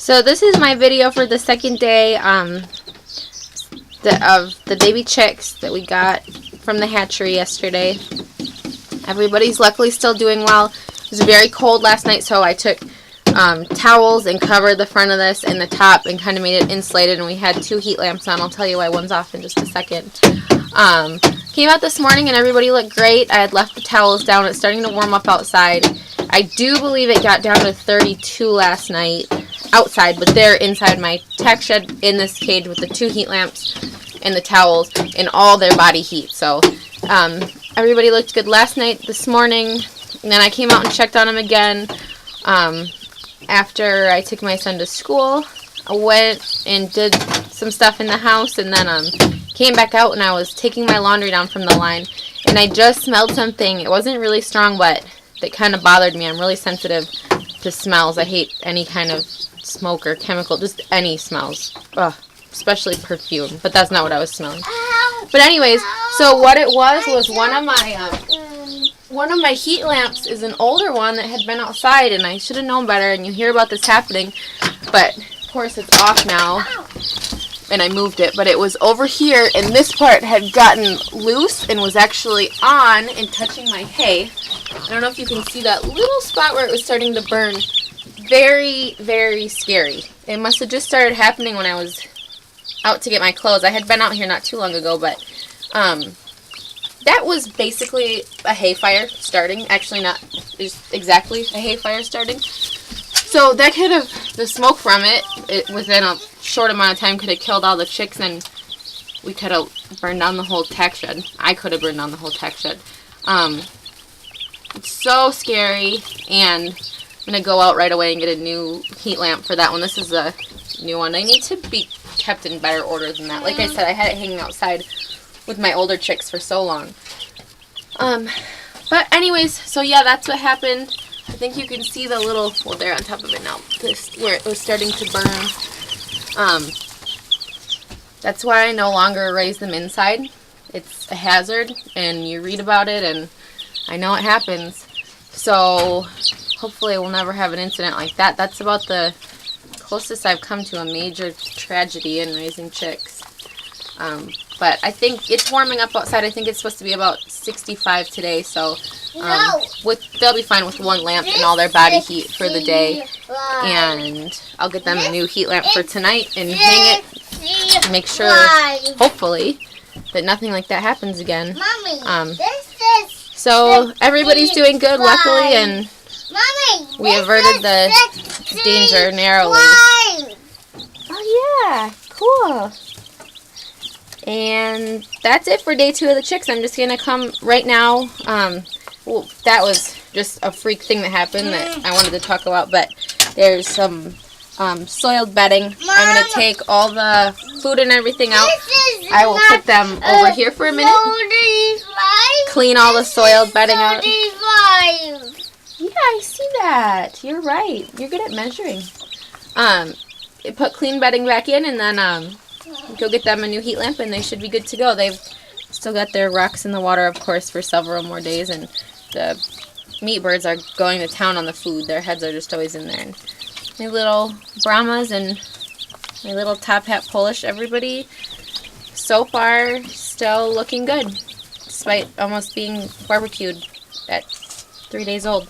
So this is my video for the second day of the baby chicks that we got from the hatchery yesterday. Everybody's luckily still doing well. It was very cold last night, so I took towels and covered the front of this and the top and kind of made it insulated, and we had 2 heat lamps on. I'll tell you why one's off in just a second. Came out this morning and everybody looked great. I had left the towels down. It's starting to warm up outside. I do believe it got down to 32 last night outside, but they're inside my tack shed in this cage with the 2 heat lamps and the towels and all their body heat. So everybody looked good last night, this morning, and then I came out and checked on them again after I took my son to school. I went and did some stuff in the house, and then came back out, and I was taking my laundry down from the line, and I just smelled something. It wasn't really strong, but that kind of bothered me. I'm really sensitive to smells. I hate any kind of smoke or chemical, just any smells. Ugh, especially perfume, but that's not what I was smelling. But anyways, so what it was one of my heat lamps is an older one that had been outside, and I should have known better, and you hear about this happening, but of course it's off now, and I moved it, but it was over here, and this part had gotten loose and was actually on and touching my hay. I don't know if you can see that little spot where it was starting to burn. Very, very scary. It must have just started happening when I was out to get my clothes. I had been out here not too long ago, but that was basically a hay fire starting. Actually, not just exactly a hay fire starting. So that could have, the smoke from it within a short amount of time could have killed all the chicks, and we could have burned down the whole tack shed. I could have burned down the whole tack shed. It's so scary, and I'm going to go out right away and get a new heat lamp for that one. This is a new one. I need to be kept in better order than that. Like I said, I had it hanging outside with my older chicks for so long. But anyways, so yeah, that's what happened. I think you can see the little, well, they're on top of it now, this, where it was starting to burn. That's why I no longer raise them inside. It's a hazard, and you read about it, and I know it happens. So hopefully we'll never have an incident like that. That's about the closest I've come to a major tragedy in raising chicks. But I think it's warming up outside. I think it's supposed to be about 65 today, so they'll be fine with one lamp and all their body heat for the day. And I'll get them a new heat lamp for tonight and hang it. Make sure, hopefully, that nothing like that happens again. So everybody's doing good, luckily, and we averted the danger narrowly. Oh yeah, cool. And that's it for day 2 of the chicks. I'm just going to come right now. Well, that was just a freak thing that happened that I wanted to talk about, but there's some soiled bedding. I'm going to take all the food and everything out. I will put them over here for a minute. Clean all the soiled bedding out. Yeah, I see that. You're right. You're good at measuring. Put clean bedding back in, and then go get them a new heat lamp, and they should be good to go. They've still got their rocks in the water, of course, for several more days, and the meat birds are going to town on the food. Their heads are just always in there. And my little Brahmas and my little top hat Polish, everybody so far still looking good, despite almost being barbecued at 3 days old.